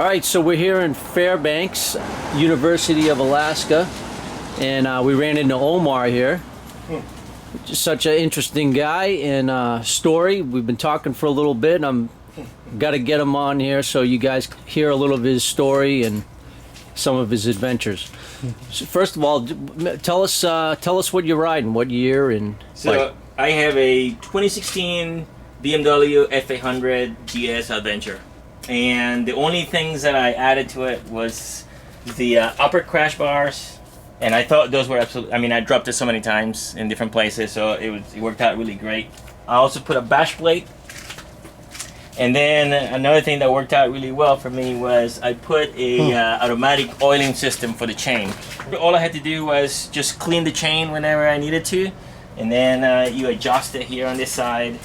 All right, so we're here in Fairbanks, University of Alaska, and we ran into Omar here. Just such an interesting guy and story. We've been talking for a little bit, and I'm got to get him on here so you guys hear a little of his story and some of his adventures. So first of all, tell us what you're riding, what year, and so I have a 2016 BMW F800 GS Adventure, and the only things that I added to it was the upper crash bars, and I thought those were absolutely, I mean, I dropped it so many times in different places, so it worked out really great. I also put a bash plate, and then another thing that worked out really well for me was I put a automatic oiling system for the chain. All I had to do was just clean the chain whenever I needed to, and then you adjust it here on this side,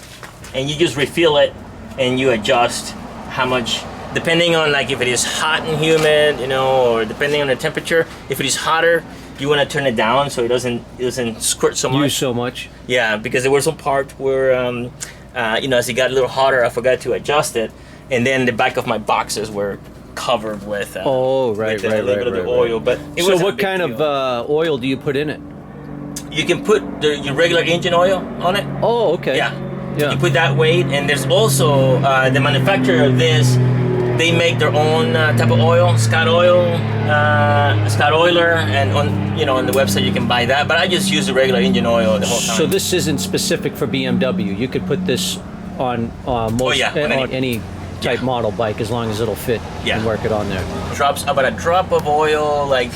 and you just refill it, and you adjust how much, depending on like if it is hot and humid, you know, or depending on the temperature. If it is hotter, you want to turn it down so it doesn't squirt so much. Use so much. Yeah, because there was some part where you know, as it got a little hotter, I forgot to adjust it, and then the back of my boxes were covered with a little bit of the oil. But so what kind of oil do you put in it? You can put your regular engine oil on it. Oh, okay. Yeah. You put that weight, and there's also the manufacturer of this. They make their own type of oil, Scott Oil, Scott Oiler, and on the website you can buy that. But I just use the regular engine oil the whole time. So this isn't specific for BMW. You could put this on most on any type model bike as long as it'll fit and work it on there. Drops about a drop of oil, like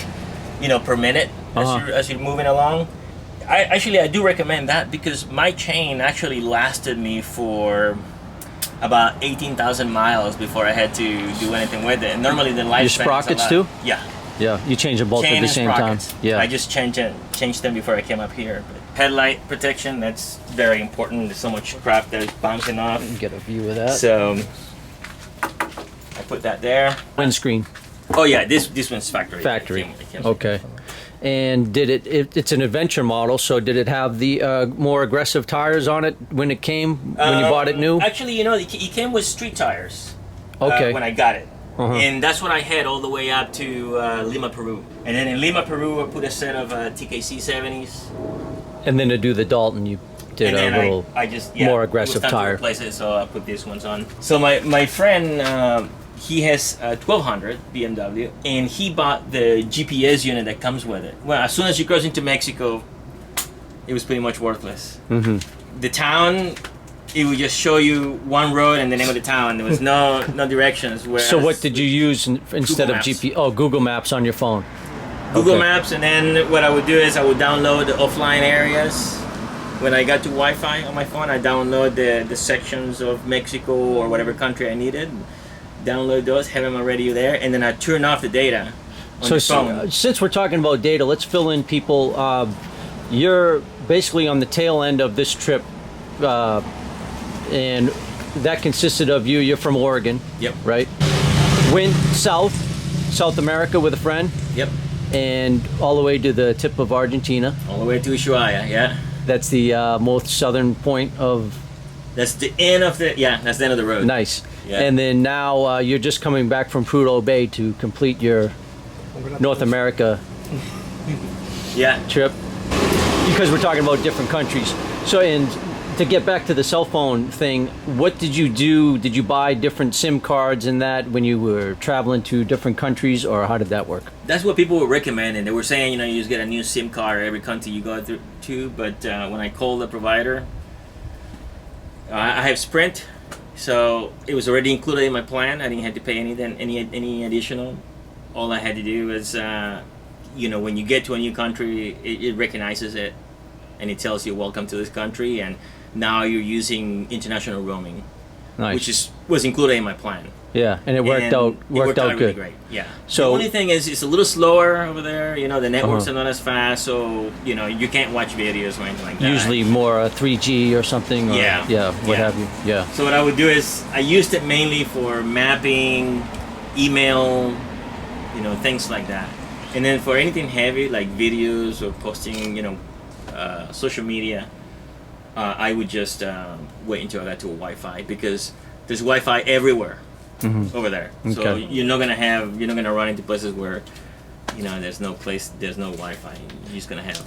per minute as you're moving along. I do recommend that because my chain actually lasted me for about 18,000 miles before I had to do anything with it. And normally the lifespan. Your sprockets too? Yeah. Yeah, you change them both at the same time. Yeah. I just changed them before I came up here. But headlight protection, that's very important. There's so much crap that is bouncing off. Get a view of that. So I put that there. Windscreen. Oh yeah, this one's factory. Factory. It came okay. And did it's an adventure model, so did it have the more aggressive tires on it when it came, when you bought it new? Actually, it came with street tires. Okay. When I got it. And that's what I had all the way up to Lima, Peru. And then in Lima, Peru, I put a set of TKC 70s. And then to do the Dalton, you did a little more aggressive tire. To replace it, so I put this ones on. So my friend, he has a 1200 BMW, and he bought the GPS unit that comes with it. Well, as soon as you cross into Mexico, it was pretty much worthless. The town, it would just show you one road and the name of the town. There was no directions. So what did you use instead of GPS? Oh, Google Maps on your phone. Google Maps, and then what I would do is I would download the offline areas. When I got to Wi-Fi on my phone, I download the sections of Mexico or whatever country I needed. Download those, have them already there, and then I turn off the data on the phone. Since we're talking about data, let's fill in people. You're basically on the tail end of this trip, and that consisted of you're from Oregon. Yep. Right? Went South America with a friend. Yep. And all the way to the tip of Argentina. All the way to Ushuaia, yeah. That's the most southern point of... That's the end of that's the end of the road. Nice. Yeah. And then now you're just coming back from Prudhoe Bay to complete your North America trip. Because we're talking about different countries. So, and to get back to the cell phone thing, what did you do? Did you buy different SIM cards and that when you were traveling to different countries, or how did that work? That's what people were recommending. They were saying, you just get a new SIM card every country you go to. But when I called the provider, I have Sprint. So it was already included in my plan. I didn't have to pay any additional. All I had to do was, when you get to a new country, it recognizes it, and it tells you welcome to this country, and now you're using international roaming, which was included in my plan. Yeah, and it worked out really good. Great. Yeah. So the only thing is, it's a little slower over there. The networks are not as fast, so you can't watch videos or anything like that. Usually more 3G or something. Or, what have you. Yeah. So what I would do is I used it mainly for mapping, email, things like that. And then for anything heavy like videos or posting, social media, I would just wait until I got to a Wi-Fi, because there's Wi-Fi everywhere. over there. So Okay. you're not gonna run into places where, there's no Wi-Fi. You're just gonna have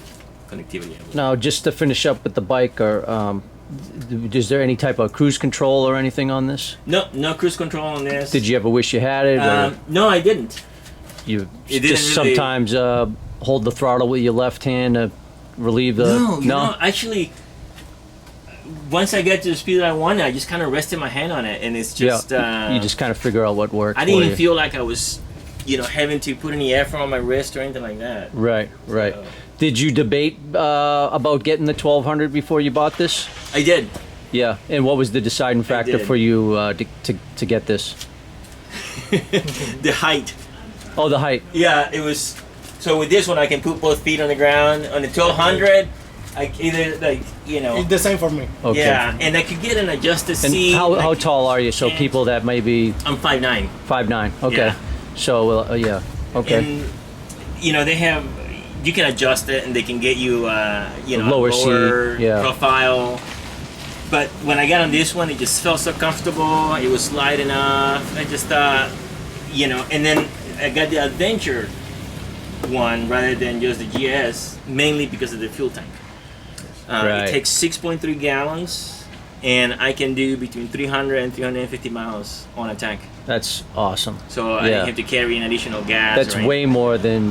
connectivity. Now, just to finish up with the bike, is there any type of cruise control or anything on this? No cruise control on this. Did you ever wish you had it? Or No, I didn't. you It just didn't really- sometimes hold the throttle with your left hand to relieve the... No, actually, once I get to the speed that I want, I just kind of rested my hand on it, and it's just... you just kind of figure out what works I didn't for even you. feel like I was, having to put any effort on my wrist or anything like that. Right. So- Did you debate about getting the 1200 before you bought this? I did. Yeah, and what was the deciding factor did. for you to get this? The height. Oh, the height. Yeah, it was. So with this one, I can put both feet on the ground. On the 1200, I either It's the same for me. Okay. Yeah, and I could get an adjusted And seat. how tall are you? So and- people that may be I'm 5'9". 5'9". Okay. Yeah. So yeah. Okay. And they have. You can adjust it, and they can get you, Lower seat, yeah. profile. But when I got on this one, it just felt so comfortable. It was light enough. I just thought, and then I got the Adventure one rather than just the GS, mainly because of the fuel tank. Right. It takes 6.3 gallons, and I can do between 300 and 350 miles on a tank. That's awesome. So I didn't have to carry an additional gas. That's or way more than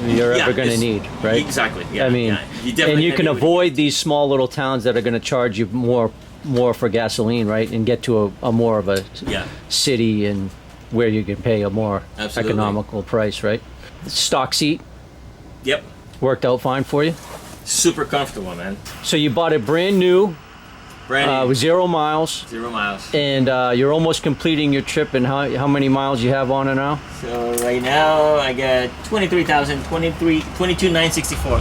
you're ever going to it's- need, right? Exactly. Yeah, I mean, yeah. definitely and you can do it. avoid these small little towns that are going to charge you more for gasoline, right? And get to a more of a Yeah. city and where you can pay a more Absolutely. economical price, right? Stock seat Yep. worked out fine for you. Super comfortable, man. So you bought it brand new, Brand new. with 0 miles, 0 miles. and you're almost completing your trip. And how many miles you have on it now? So right now I got 22,964.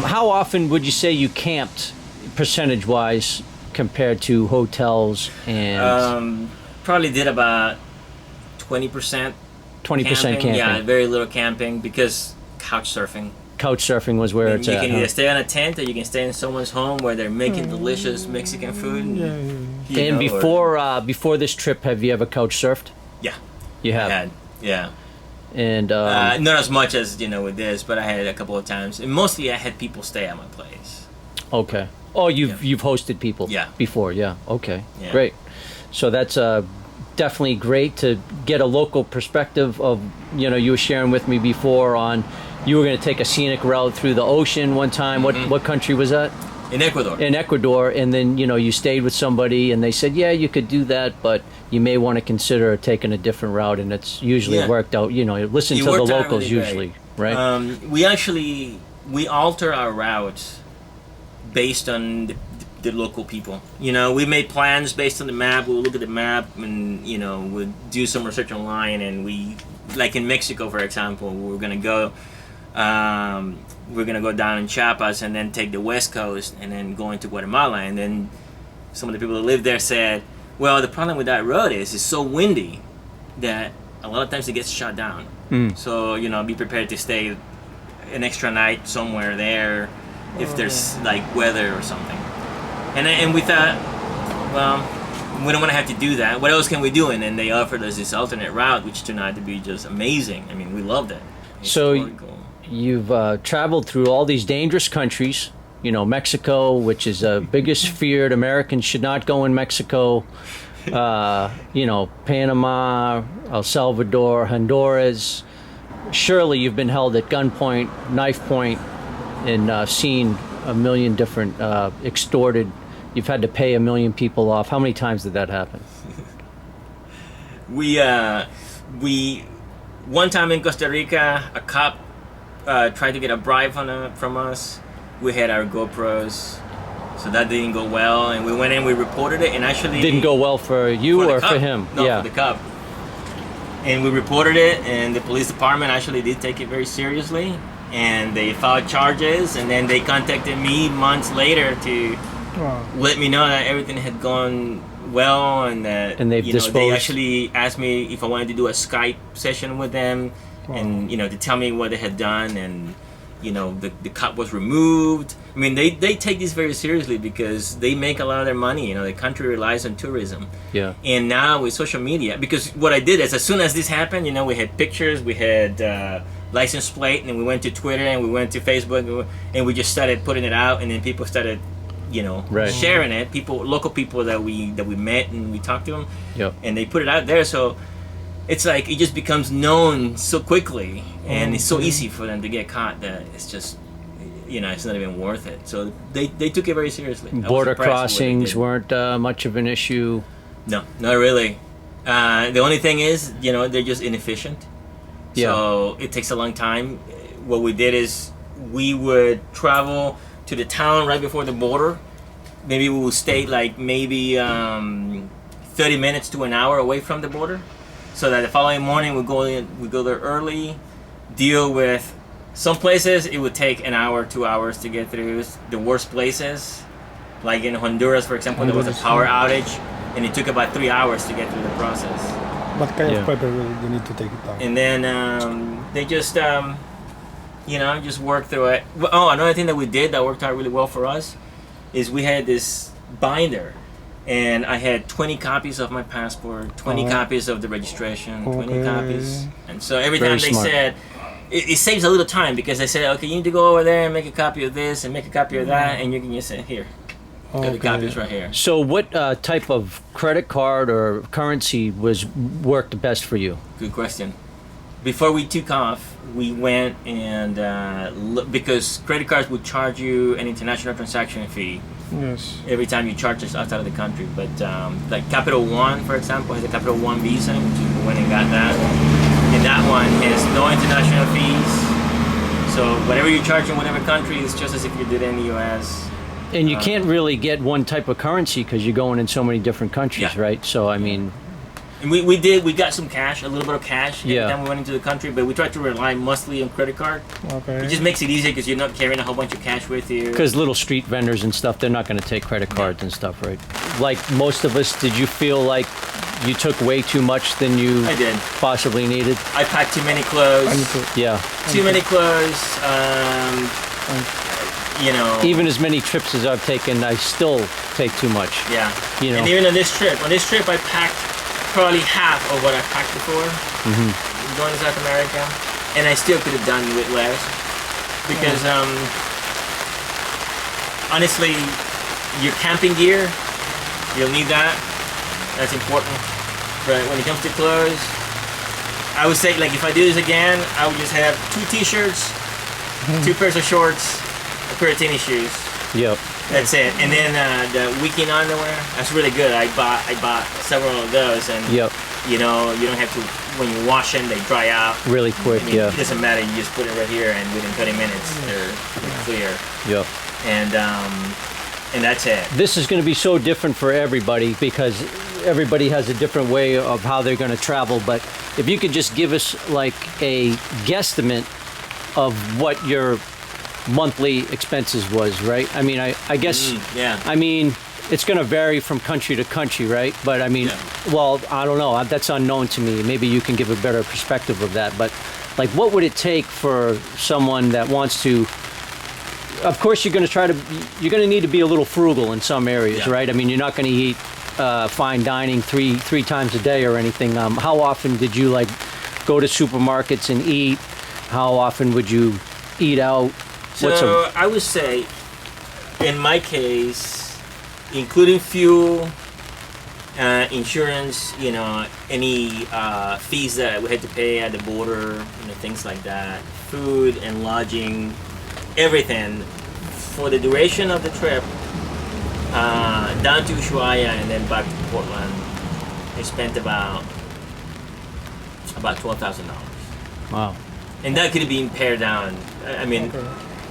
How often would you say you camped, percentage-wise, compared to hotels and Probably did about 20%. 20% camping? Yeah, very little camping because couch surfing. Couch surfing was where it's you at. can huh? either stay on a tent or you can stay in someone's home where they're making delicious Mexican food. And before this trip, have you ever couch surfed? Yeah, You I have. had. Yeah. And Not as much as with this, but I had it a couple of times. And mostly I had people stay at my place. okay. Oh, you've hosted people Yeah. before, yeah. Okay, Yeah. great. So that's definitely great to get a local perspective of, you were sharing with me before on you were going to take a scenic route through the ocean one time. What country was that? In Ecuador. In Ecuador, and then you stayed with somebody and they said, yeah, you could do that, but you may want to consider taking a different route, and it's usually Yeah. worked out. Listen It to the worked out locals really usually, great. right? We alter our routes based on the local people. We made plans based on the map. We'll look at the map and we'll do some research online, and we, like in Mexico, for example, we're gonna go down in Chiapas and then take the west coast and then go into Guatemala. And then some of the people that live there said, well, the problem with that road is it's so windy that a lot of times it gets shut down. So be prepared to stay an extra night somewhere there if there's like weather or something. And we thought, well, we don't want to have to do that. What else can we do? And then they offered us this alternate route, which turned out to be just amazing. I mean, we loved it. So Historical. you've traveled through all these dangerous countries. Mexico, which is the biggest feared. Americans should not go in Mexico. Panama, El Salvador, Honduras. Surely you've been held at gunpoint, knife point, and seen a million different extorted. You've had to pay 1 million people off. How many times did that happen? We one time in Costa Rica, a cop tried to get a bribe from us. We had our GoPros, so that didn't go well, and we went in, we reported it, and actually Didn't go well for you for the or cop. for him? No, yeah. for the cop. And we reported it, and the police department actually did take it very seriously, and they filed charges, and then they contacted me months later to let me know that everything had gone well, and that And they've they disposed. actually asked me if I wanted to do a Skype session with them, and to tell me what they had done, and the cut was removed. I mean, they take this very seriously because they make a lot of their money. The country relies on tourism. Yeah. And now with social media, because what I did is as soon as this happened, we had pictures, we had license plate, and we went to Twitter and we went to Facebook, and we just started putting it out, and then people started, Right. sharing it. Local people that we met and we talked to them, Yep. and they put it out there. So it's like it just becomes known so quickly, and it's so easy for them to get caught that it's just, it's not even worth it. So they took it very seriously. I was Border impressed with what they crossings did. weren't much of an issue. No, not really. The only thing is, they're just inefficient. Yeah. So it takes a long time. What we did is we would travel to the town right before the border. Maybe we will stay like maybe 30 minutes to an hour away from the border, so that the following morning we go there early, deal with some places it would take an hour, 2 hours to get through. The worst places, like in Honduras, for example, there was a power outage, and it took about 3 hours to get through the process. What kind Yeah. of paper you need to take it down? And then they just just work through it. Oh, another thing that we did that worked out really well for us is we had this binder, and I had 20 copies of my passport, 20 copies of the registration, 20 Okay. copies. And so every Very time they smart. said, it saves a little time, because they said, okay, you need to go over there and make a copy of this and make a copy of that, and you can just say, here, got the copies right here. So what type of credit card or currency worked best for you? Good question. Before we took off, we went and because credit cards would charge you an international transaction fee Yes. every time you charge us outside of the country. But like Capital One, for example, has a Capital One Visa, which is we went and got that. And that one has no international fees. So whatever you charge in whatever country is just as if you did in the U.S. And you can't really get one type of currency because you're going in so many different countries, Yeah. right? So I mean, And we got some cash, a little bit of cash every time we went into the country, but we tried to rely mostly on credit card. Okay. It just makes it easier because you're not carrying a whole bunch of cash with you. because little street vendors and stuff, they're not going to take credit cards and stuff, right? Like most of us, did you feel like you took way too much than you I did. possibly needed? I packed too many clothes. I need to. Yeah. Too many clothes. Even as many trips as I've taken, I still take too much. Yeah. You know. And even on this trip, I packed probably half of what I packed before going to South America, and I still could have done with less because honestly, your camping gear, you'll need that. That's important. But when it comes to clothes, I would say, like, if I do this again, I would just have 2 t-shirts, 2 pairs of shorts, a pair of tennis shoes. Yep. That's it. And then the weekend underwear, that's really good. I bought several of those, and Yep. you don't have to, when you wash them, they dry out. Really quick. I mean, Yeah. it doesn't matter. You just put it right here, and within 30 minutes, they're clear. Yep. And that's it. This is going to be so different for everybody because everybody has a different way of how they're going to travel. But if you could just give us like a guesstimate of what your monthly expenses was, right? I mean, I guess, Yeah. I mean, it's going to vary from country to country, right? But I mean, well, I don't know. That's unknown to me. Maybe you can give a better perspective of that. But like, what would it take for someone that wants to, of course, you're going to need to be a little frugal in some areas, Yeah. right? I mean, you're not going to eat fine dining three times a day or anything. How often did you like go to supermarkets and eat? How often would you eat out? So I would say, in my case, including fuel, insurance, any fees that we had to pay at the border, things like that, food and lodging, everything, for the duration of the trip, down to Ushuaia and then back to Portland, I spent about $12,000. Wow. And that could be pared down. I mean,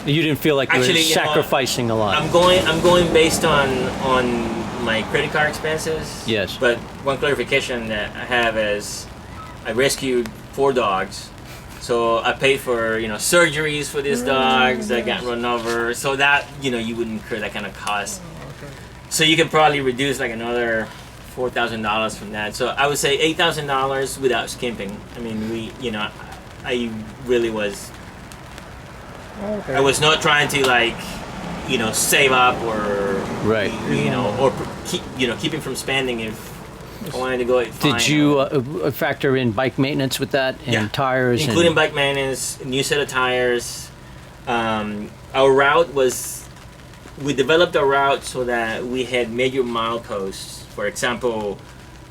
You didn't feel like you Actually, were sacrificing a lot. I'm going based on my credit card expenses. Yes. But one clarification that I have is I rescued 4 dogs. So I paid for surgeries for these dogs that got run over. So that you wouldn't incur that kind of cost. So you can probably reduce like another $4,000 from that. So I would say $8,000 without skimping. I mean, I really was Okay. I was not trying to like, save up or Right. or keeping from spending if I wanted to go. Did you factor in bike maintenance with that and tires, including bike maintenance, new set of tires? Our route was, we developed a route so that we had major mileposts. For example,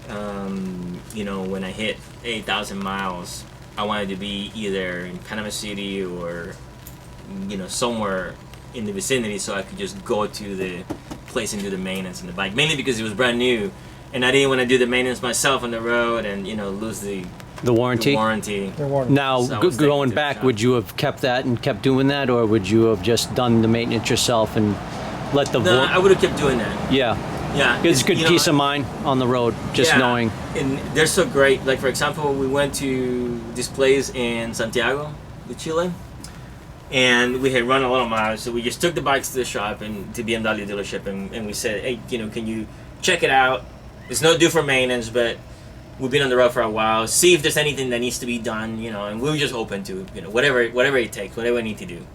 when I hit 8,000 miles, I wanted to be either in Panama City or somewhere in the vicinity, so I could just go to the place and do the maintenance on the bike. Mainly because it was brand new, and I didn't want to do the maintenance myself on the road and lose the warranty. The warning. Now, So I was going taking back, the shot. would you have kept that and kept doing that, or would you have just done the maintenance yourself and let the No, I would have kept doing that. yeah? Yeah, It's good peace of mind on the road, just knowing. And they're so great. Like, for example, we went to this place in Santiago de Chile, and we had run a lot of miles, so we just took the bikes to the shop and to BMW dealership, and we said, hey, can you check it out? It's no due for maintenance, but we've been on the road for a while. See if there's anything that needs to be done, and we were just open to whatever it takes, whatever I need to do.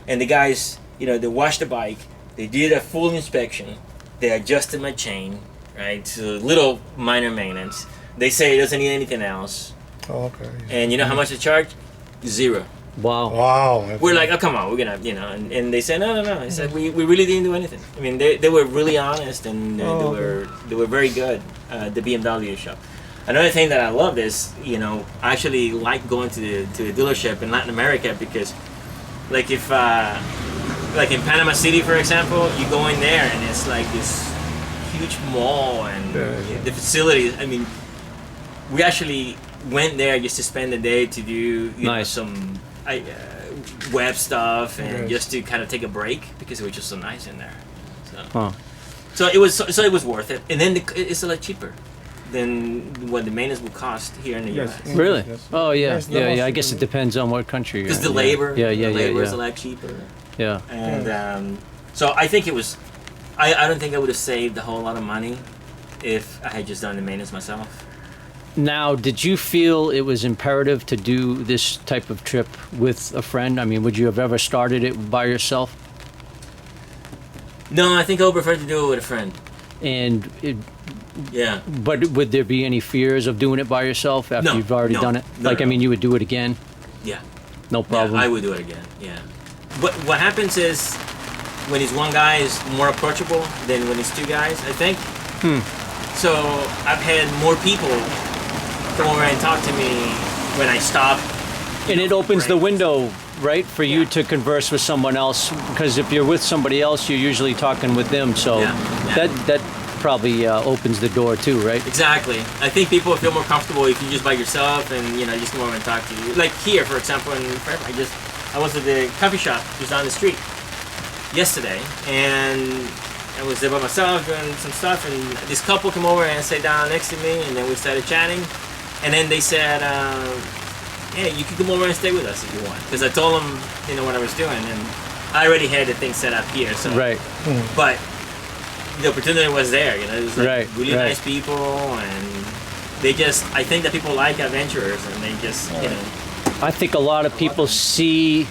And the guys, they washed the bike, they did a full inspection. They adjusted my chain, right? So little minor maintenance. They say it doesn't need anything else. Oh, okay. And you know how much they charge? 0. Wow. Wow. We're like, oh, come on, we're gonna, and they said, no. I said, we really didn't do anything. I mean, they were really honest, and they were very good, the BMW shop. Another thing that I love is, I actually like going to the dealership in Latin America because, like, if like in Panama City, for example, you go in there and it's like this huge mall and the facilities. I mean, we actually went there just to spend the day to do you know, some web stuff and just to kind of take a break because it was just so nice in there. So it was worth it. And then it's a lot cheaper than what the maintenance would cost here in the U.S. Really? Yes. Oh yeah, Yes, yeah. I guess it depends on what country you're Because in. the labor, Yeah. is a lot cheaper. Yeah. And so I think it was. I don't think I would have saved a whole lot of money if I had just done the maintenance myself. Now, did you feel it was imperative to do this type of trip with a friend? I mean, would you have ever started it by yourself? No, I think I would prefer to do it with a friend. And Yeah. but would there be any fears of doing it by yourself after you've already done it? No, I mean, you would do it again? Yeah. No problem. Yeah, I would do it again. Yeah. But what happens is when it's one guy is more approachable than when it's two guys, I think. So I've had more people come over and talk to me when I stop. And it opens the window, right, for you to converse with someone else. Because if you're with somebody else, you're usually talking with them. So that probably opens the door too, right? Exactly. I think people feel more comfortable if you're just by yourself and just come over and talk to you. Like here, for example, in Prep, I was at the coffee shop just down the street yesterday, and I was there by myself doing some stuff, and this couple came over and sat down next to me, and then we started chatting, and then they said, "Yeah, you can come over and stay with us if you want," because I told them, what I was doing, and I already had the thing set up here, so Right. But the opportunity was there, it was like really right. nice people, and I think that people like adventurers, and they just, I think a lot of people see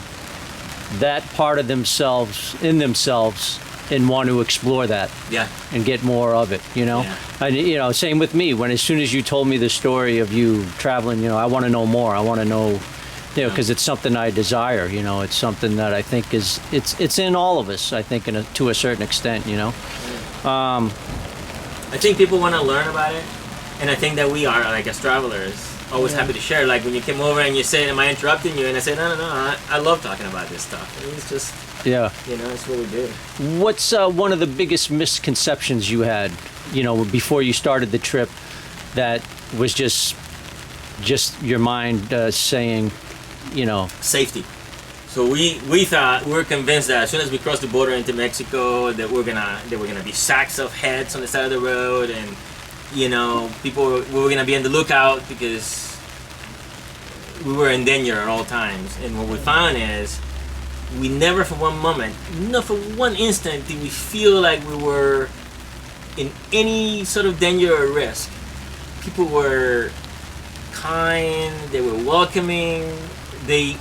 that part of themselves and want to explore that yeah. and get more of it, Yeah. And same with me. When as soon as you told me the story of you traveling, I want to know more. I want to know, because it's something I desire. It's something that I think it's in all of us. I think to a certain extent. I think people want to learn about it, and I think that we are, like, as travelers, always happy to share. Like when you came over and you said, "Am I interrupting you?" And I said, "No, I love talking about this stuff. It's just, it's what we do." What's one of the biggest misconceptions you had, before you started the trip, that was just your mind saying, Safety. So we thought, we were convinced that as soon as we crossed the border into Mexico, that there were gonna be sacks of heads on the side of the road, and we were gonna be on the lookout because we were in danger at all times. And what we found is we never for one moment, not for one instant, did we feel like we were in any sort of danger or risk. People were kind, they were welcoming,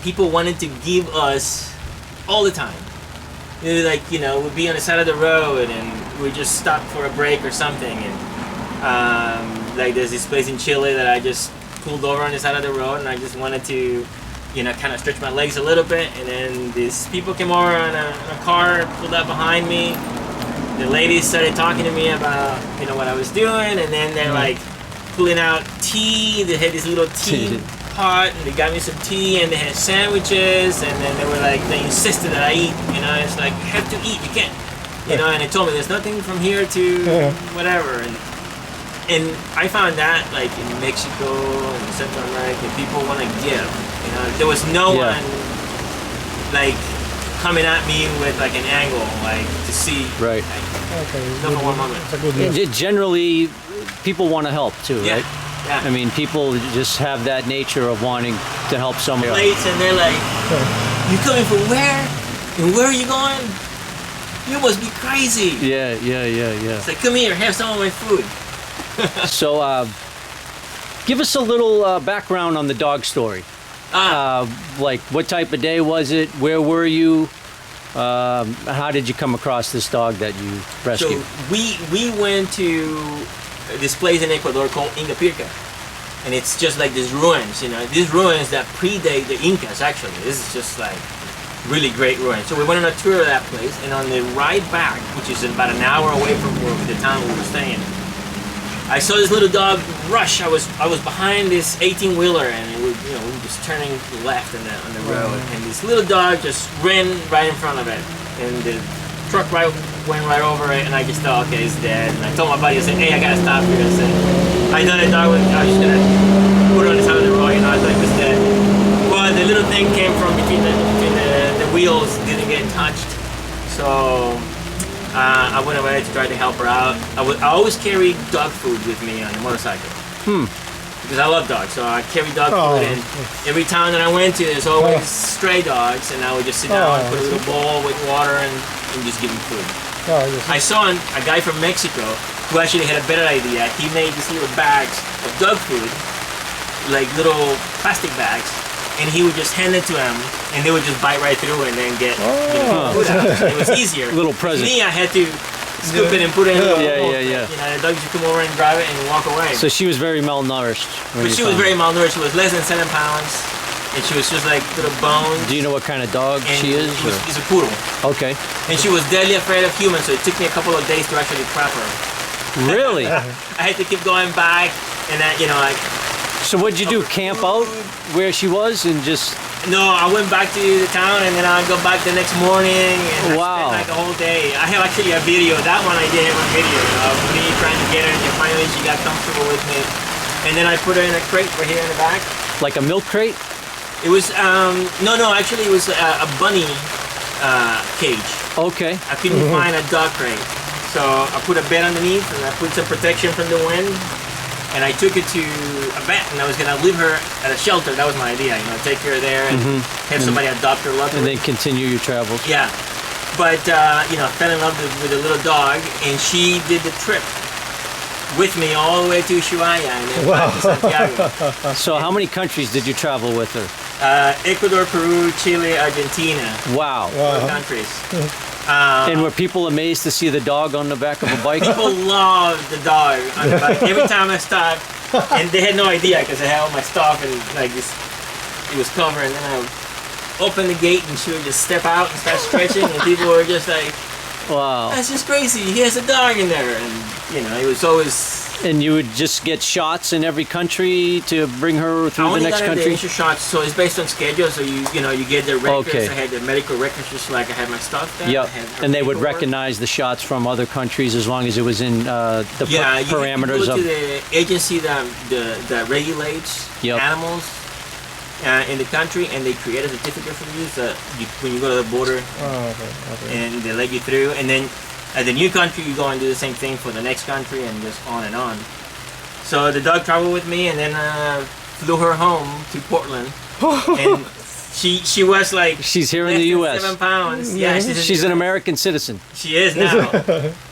people wanted to give us all the time. It was like, you know, we'd be on the side of the road and we'd just stop for a break or something. And like there's this place in Chile that I just pulled over on the side of the road and I just wanted to, you know, kind of stretch my legs a little bit. And then these people came over on a car, pulled up behind me. The ladies started talking to me about, you know, what I was doing. And then they're like pulling out tea. They had this little tea pot and they got me some tea and they had sandwiches and then they were like, they insisted that I eat, you know, it's like, you have to eat, you can't, you know, and they told me there's nothing from here to whatever. And I found that like in Mexico and Central America, people want to give, you know, there was no one like coming at me with like an angle, like to see. Right. Like, Okay. number one moment. It's a good news. Generally, people want to help too, Yeah. right? Yeah. I mean, people just have that nature of wanting to help someone. Plates and they're like, you coming from where? And where are you going? You must be crazy. Yeah. It's like, come here, have some of my food. So, give us a little background on the dog story. Like, what type of day was it? Where were you? How did you come across this dog that you rescued? So we went to this place in Ecuador called Ingapirca. And it's just like these ruins, you know, these ruins that predate the Incas actually. This is just like really great ruins. So we went on a tour of that place and on the ride back, which is about an hour away from the town we were staying, I saw this little dog rush. I was behind this 18-wheeler and it was, you know, we were just turning left on the road and this little dog just ran right in front of it and the truck went right over it and I just thought, okay, it's dead. And I told my buddy, I said, hey, I gotta stop here. I said, I thought the dog was, I was just gonna put it on the side of the road, you know, I thought it was dead. Well, the little thing came from between the wheels, didn't get touched. So I went away to try to help her out. I always carry dog food with me on the motorcycle. Because I love dogs, so I carry dog food and every town that I went to, there's always stray dogs and I would just sit down, put a little bowl with water and just give them food. I saw a guy from Mexico who actually had a better idea. He made these little bags of dog food, like little plastic bags, and he would just hand it to them, and they would just bite right through and then get food out. It was easier. Little present. Me, I had to scoop it and put it in a little bowl. Yeah. You know, the dogs would come over and grab it and walk away. So she was very malnourished. But she was very malnourished. She was less than 7 pounds, and she was just like little bones. Do you know what kind of dog And she is? She's a poodle. Okay. And she was deadly afraid of humans, so it took me a couple of days to actually trap her. Really? I had to keep going back, and that, you know, like. So what'd you do? Camp out where she was and just? No, I went back to the town, and then I'd go back the next morning, and I spent like a whole day. I have actually a video. That one I did have a video of me trying to get her, and finally she got comfortable with me. And then I put her in a crate right here in the back. Like a milk crate? It was no, actually it was a bunny cage. Okay. I couldn't find a dog crate. So I put a bed underneath and I put some protection from the wind and I took it to a vet and I was going to leave her at a shelter. That was my idea, you know, take her there and have somebody adopt her luckily. And then continue your travels. Yeah. But, you know, fell in love with a little dog and she did the trip with me all the way to Ushuaia and then back to Santiago. So how many countries did you travel with her? Ecuador, Peru, Chile, Argentina. Wow. 4 countries. And were people amazed to see the dog on the back of a bike? People love the dog on the bike. Every time I stopped, and they had no idea because I had all my stuff and like this, it was covered. And then I would open the gate and she would just step out and start stretching, and people were just like, Wow. "That's just crazy. He has a dog in there." And you know, it was always. And you would just get shots in every country to bring her through the next I only got the country? initial shots, so it's based on schedule. So you get the records. Okay. I had the medical records, just like I had my stuff there. Yep. I had her And they would paperwork. recognize the shots from other countries as long as it was in the parameters you go of... to the agency that regulates Yep. animals in the country, and they create a certificate for you. So when you go to the border, and they let you through, and then at the new country, you go and do the same thing for the next country, and just on and on. So the dog traveled with me, and then flew her home to Portland, and she was like She's here in less the than U.S. 7 pounds. Yeah, She's an American citizen. She is now.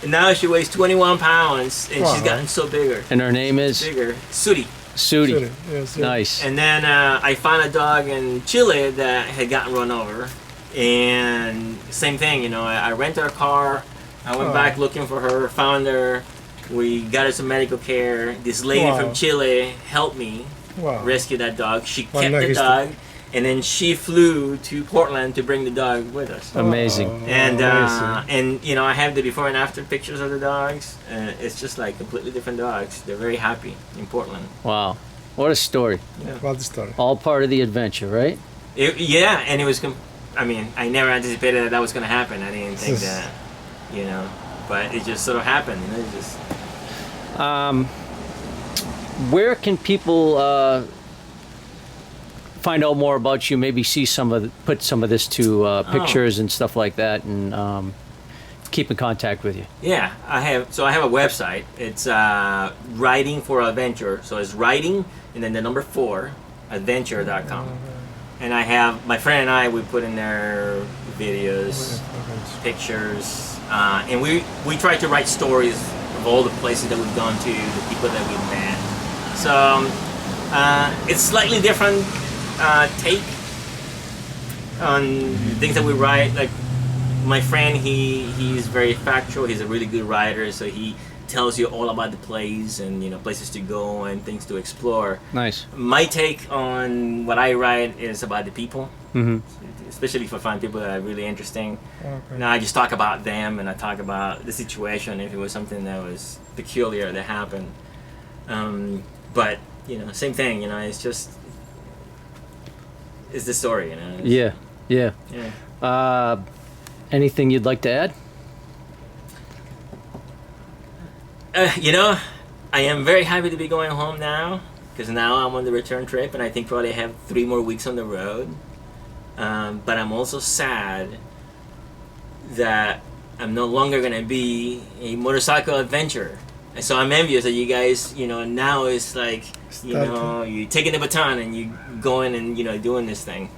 And now she weighs 21 pounds, and she's gotten so bigger. And her name is? Bigger. Sudi. Sudi. Yes, Nice. And then I found a dog in Chile that had gotten run over. And same thing, you know, I rented a car. I went back looking for her, found her. We got her some medical care. This lady from Chile helped me rescue that dog. She kept the dog, and then she flew to Portland to bring the dog with us. Amazing. And you know, I have the before and after pictures of the dogs. It's just like completely different dogs. They're very happy in Portland. Wow, what a story. Yeah. What the story? All part of the adventure, right? Yeah, and it was. I mean, I never anticipated that was going to happen. I didn't think that, you know, but it just sort of happened. You know, it just. Where can people find out more about you? Maybe see put some of this to pictures and stuff like that, and keep in contact with you. Yeah, I have a website. It's Riding for Adventure. So it's writing and then the number 4 adventure.com. And I have my friend and I. We put in there videos, pictures, and we try to write stories of all the places that we've gone to, the people that we've met. So it's slightly different take on things that we write. Like my friend, he's very factual. He's a really good writer, so he tells you all about the place and, you know, places to go and things to explore. Nice. My take on what I write is about the people, especially if I find people that are really interesting. Now I just talk about them, and I talk about the situation if it was something that was peculiar that happened. But you know, same thing. You know, it's the story. You know. Yeah. Anything you'd like to add? You know, I am very happy to be going home now, because now I'm on the return trip, and I think probably have 3 more weeks on the road. But I'm also sad that I'm no longer going to be a motorcycle adventurer. And so I'm envious that you guys, you know, now it's like, you know, you're taking the baton and you going and, you know, doing this thing.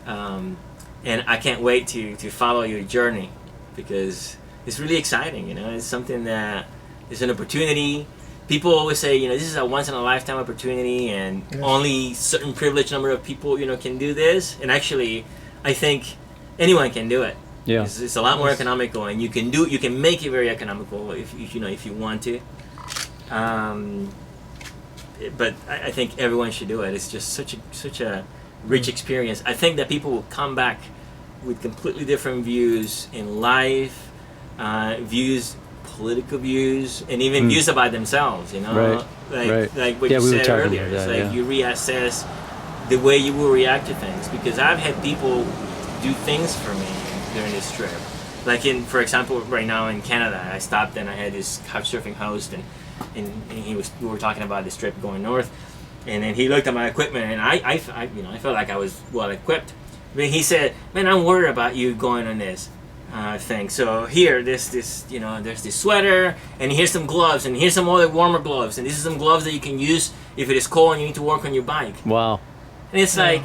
And I can't wait to follow your journey, because it's really exciting, you know. It's something that is an opportunity. People always say, you know, this is a once-in-a-lifetime opportunity, and only certain privileged number of people, you know, can do this. And actually, I think anyone can do it. Yeah, it's a lot more economical, and you can make it very economical if you know, if you want to. But I think everyone should do it. It's just such a rich experience. I think that people will come back with completely different views in life, political views, and even views about themselves, you know. Like what you said earlier. It's like you reassess the way you will react to things, because I've had people do things for me during this trip. Like for example, right now in Canada, I stopped and I had this couchsurfing host, and we were talking about this trip going north, and then he looked at my equipment, and I felt like I was well equipped. But he said, "Man, I'm worried about you going on this thing. So here, there's this sweater, and here's some gloves, and here's some other warmer gloves, and this is some gloves that you can use if it is cold and you need to work on your bike." Wow. And it's like,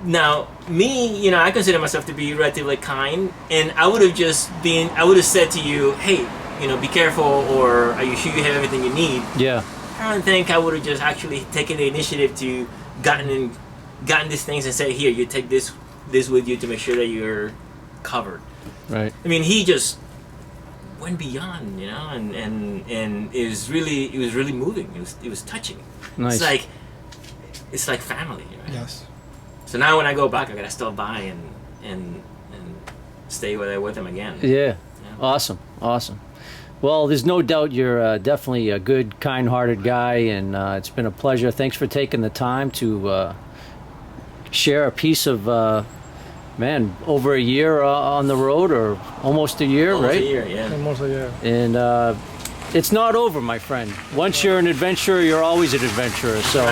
now me, you know, I consider myself to be relatively kind, and I would have said to you, "Hey, you know, be careful," or "Are you sure you have everything you need?" Yeah. I don't think I would have just actually taken the initiative to gotten these things and say, "Here, you take this with you to make sure that you're covered." Right. I mean, he just went beyond, you know, and it was really moving. It was touching. Nice. It's like family, right? Yes. So now when I go back, I gotta stop by and stay with him again. Yeah. Awesome. Well, there's no doubt you're definitely a good, kind-hearted guy, and it's been a pleasure. Thanks for taking the time to share a piece of, over a year on the road, or almost a year, Almost right? a year, yeah. Almost a year. And it's not over, my friend. Once you're an adventurer, you're always an adventurer. So,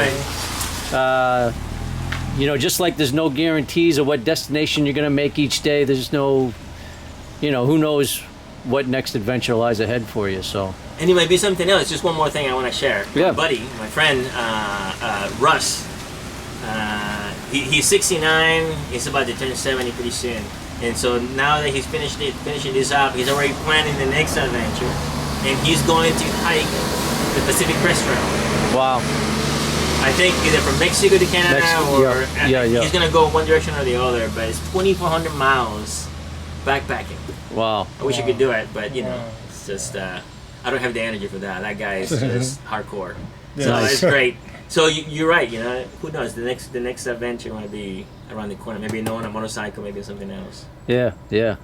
you know, just like there's no guarantees of what destination you're going to make each day, there's no, you know, who knows what next adventure lies ahead for you. So, And it might be something else. Just one more thing I want to share. Yeah. My buddy, my friend, Russ, he's 69. He's about to turn 70 pretty soon. And so now that he's finishing this up, he's already planning the next adventure. And he's going to hike the Pacific Crest Trail. wow. I think either from Mexico to Canada or yeah. he's gonna go one direction or the other. But it's 2,400 miles backpacking. Wow. I wish I could do it, but you know, it's just I don't have the energy for that. That guy is just hardcore. So Nice. it's great. So you're right. You know, who knows? The next adventure might be around the corner. Maybe no on a motorcycle. Maybe something else. Yeah, yeah.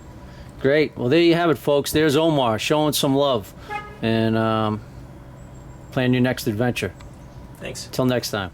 Great. Well, there you have it, folks. There's Omar showing some love and plan your next adventure. Thanks. Till next time.